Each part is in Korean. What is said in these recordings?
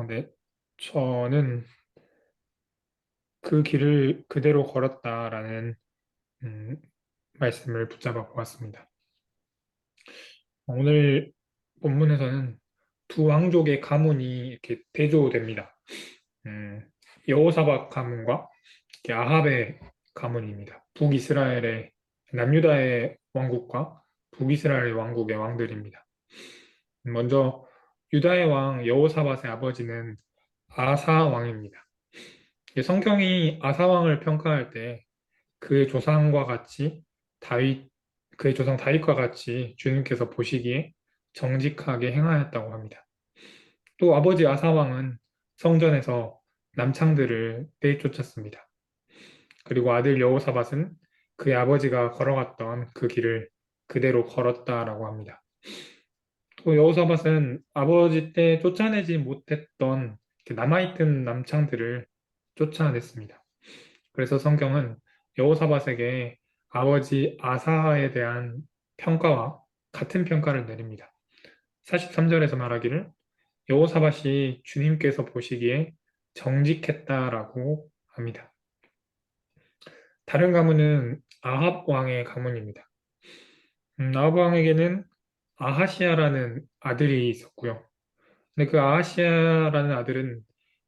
네. 저는 그 길을 그대로 걸었다라는 음, 말씀을 붙잡아 보았습니다. 오늘 본문에서는 두 왕족의 가문이 이렇게 대조됩니다. 음, 여호사밧 가문과 이렇게 아합의 가문입니다. 북이스라엘의 남유다의 왕국과 북이스라엘 왕국의 왕들입니다. 먼저 유다의 왕 여호사밧의 아버지는 아사 왕입니다. 성경이 아사 왕을 평가할 때 그의 조상과 같이 다윗, 그의 조상 다윗과 같이 주님께서 보시기에 정직하게 행하였다고 합니다. 또 아버지 아사왕은 성전에서 남창들을 내쫓았습니다. 그리고 아들 여호사밧은 그의 아버지가 걸어갔던 그 길을 그대로 걸었다라고 합니다. 또 여호사밧은 아버지 때 쫓아내지 못했던 남아있던 남창들을 쫓아냈습니다. 그래서 성경은 여호사밧에게 아버지 아사에 대한 평가와 같은 평가를 내립니다. 43절에서 말하기를 여호사밧이 주님께서 보시기에 정직했다라고 합니다. 다른 가문은 아합 왕의 가문입니다. 아합 왕에게는 아하시아라는 아들이 있었고요. 근데 그 아하시아라는 아들은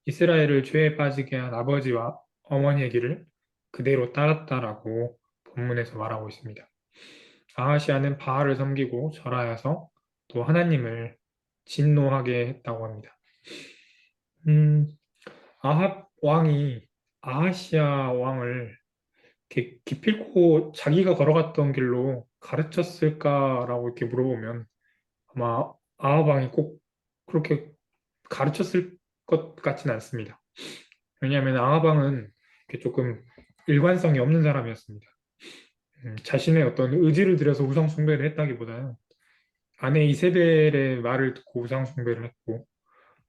이스라엘을 죄에 빠지게 한 아버지와 어머니의 길을 그대로 따랐다라고 본문에서 말하고 있습니다. 아하시아는 바알을 섬기고 절하여서 또 하나님을 진노하게 했다고 합니다. 음, 아합 왕이 아하시아 왕을 이렇게 기필코 자기가 걸어갔던 길로 가르쳤을까라고 이렇게 물어보면 아마 아합 왕이 꼭 그렇게 가르쳤을 것 같지는 않습니다. 왜냐하면 아합 왕은 이렇게 조금 일관성이 없는 사람이었습니다. 자신의 어떤 의지를 들여서 우상 숭배를 했다기보다는 아내 이세벨의 말을 듣고 우상 숭배를 했고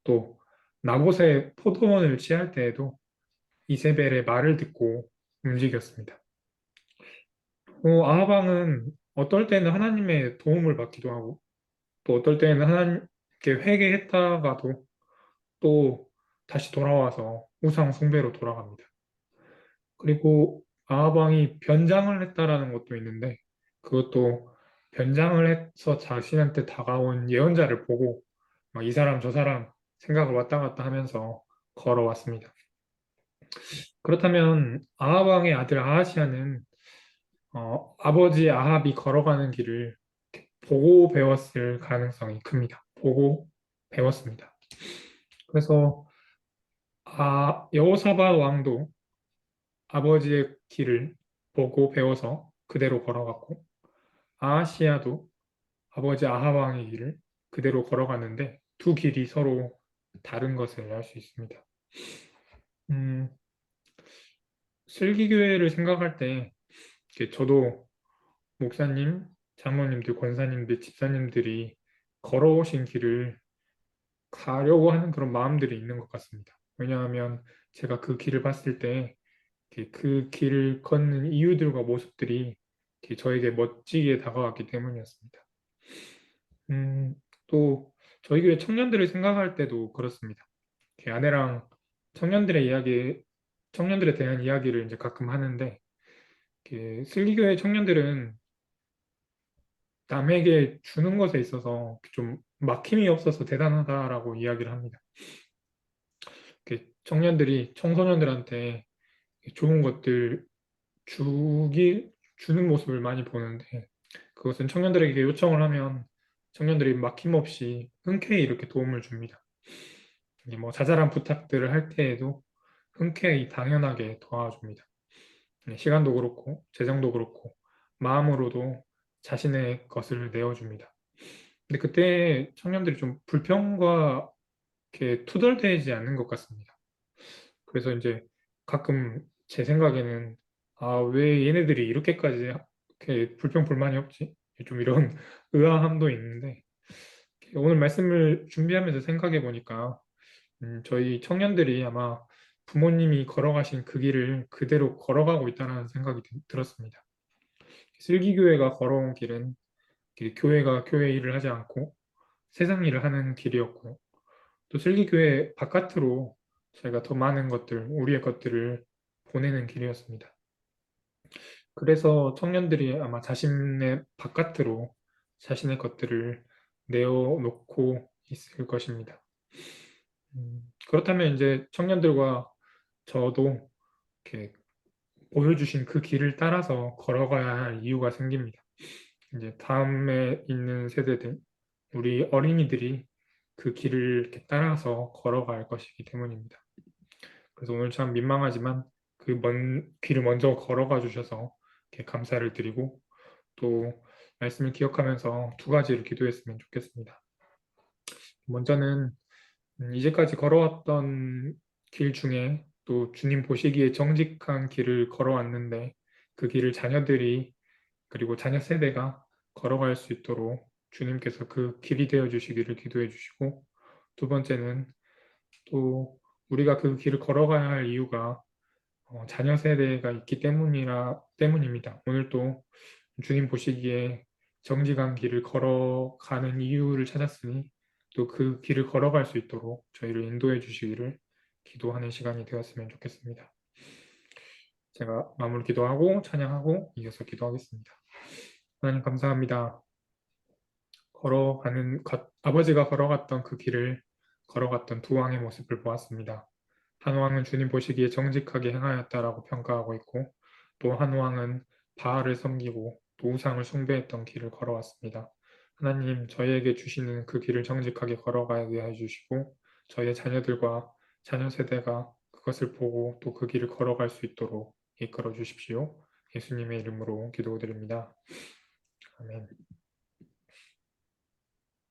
또 나봇의 포도원을 취할 때에도 이세벨의 말을 듣고 움직였습니다. 아합 왕은 어떨 때는 하나님의 도움을 받기도 하고 또 어떨 때는 하나님께 회개했다가도 또 다시 돌아와서 우상 숭배로 돌아갑니다. 그리고 아합 왕이 변장을 했다라는 것도 있는데 그것도 변장을 해서 자신한테 다가온 예언자를 보고 막 이 사람 저 사람 생각을 왔다 갔다 하면서 걸어왔습니다. 그렇다면 아합 왕의 아들 아하시아는 아버지 아합이 걸어가는 길을 보고 배웠을 가능성이 큽니다. 보고 배웠습니다. 그래서 여호사밧 왕도 아버지의 길을 보고 배워서 그대로 걸어갔고 아하시아도 아버지 아합 왕의 길을 그대로 걸어갔는데 두 길이 서로 다른 것을 알 수 있습니다. 음, 슬기교회를 생각할 때 이렇게 저도 목사님, 장로님들, 권사님들, 집사님들이 걸어오신 길을 가려고 하는 그런 마음들이 있는 것 같습니다. 왜냐하면 제가 그 길을 봤을 때 그 길을 걷는 이유들과 모습들이 저에게 멋지게 다가왔기 때문이었습니다. 음, 또 저희 교회 청년들을 생각할 때도 그렇습니다. 아내랑 청년들의 이야기, 청년들에 대한 이야기를 이제 가끔 하는데 슬기교회 청년들은 남에게 주는 것에 있어서 좀 막힘이 없어서 대단하다라고 이야기를 합니다. 청년들이 청소년들한테 좋은 것들 주는 모습을 많이 보는데 그것은 청년들에게 요청을 하면 청년들이 막힘없이 흔쾌히 이렇게 도움을 줍니다. 이제 뭐 자잘한 부탁들을 할 때에도 흔쾌히 당연하게 도와줍니다. 시간도 그렇고 재정도 그렇고 마음으로도 자신의 것을 내어줍니다. 근데 그때 청년들이 좀 불평과 이렇게 투덜대지 않는 것 같습니다. 그래서 이제 가끔 제 생각에는 왜 얘네들이 이렇게까지 이렇게 불평 불만이 없지? 좀 이런 의아함도 있는데 오늘 말씀을 준비하면서 생각해 보니까 저희 청년들이 아마 부모님이 걸어가신 그 길을 그대로 걸어가고 있다는 생각이 들었습니다. 슬기교회가 걸어온 길은 교회가 교회 일을 하지 않고 세상 일을 하는 길이었고 또 슬기교회 바깥으로 저희가 더 많은 것들, 우리의 것들을 보내는 길이었습니다. 그래서 청년들이 아마 자신의 바깥으로 자신의 것들을 내어놓고 있을 것입니다. 그렇다면 이제 청년들과 저도 이렇게 보여주신 그 길을 따라서 걸어가야 할 이유가 생깁니다. 이제 다음에 있는 세대들, 우리 어린이들이 그 길을 이렇게 따라서 걸어갈 것이기 때문입니다. 그래서 오늘 참 민망하지만 그 먼 길을 먼저 걸어가 주셔서 이렇게 감사를 드리고 또 말씀을 기억하면서 두 가지를 기도했으면 좋겠습니다. 먼저는 이제까지 걸어왔던 길 중에 또 주님 보시기에 정직한 길을 걸어왔는데 그 길을 자녀들이 그리고 자녀 세대가 걸어갈 수 있도록 주님께서 그 길이 되어 주시기를 기도해 주시고 두 번째는 또 우리가 그 길을 걸어가야 할 이유가 자녀 세대가 있기 때문입니다. 오늘도 주님 보시기에 정직한 길을 걸어가는 이유를 찾았으니 또 그 길을 걸어갈 수 있도록 저희를 인도해 주시기를 기도하는 시간이 되었으면 좋겠습니다. 제가 마무리 기도하고 찬양하고 이어서 기도하겠습니다. 하나님 감사합니다. 아버지가 걸어갔던 그 길을 걸어갔던 두 왕의 모습을 보았습니다. 한 왕은 주님 보시기에 정직하게 행하였다라고 평가하고 있고 또 한 왕은 바알을 섬기고 또 우상을 숭배했던 길을 걸어왔습니다. 하나님 저희에게 주시는 그 길을 정직하게 걸어가게 해주시고 저희의 자녀들과 자녀 세대가 그것을 보고 또 그 길을 걸어갈 수 있도록 이끌어 주십시오. 예수님의 이름으로 기도드립니다. 아멘.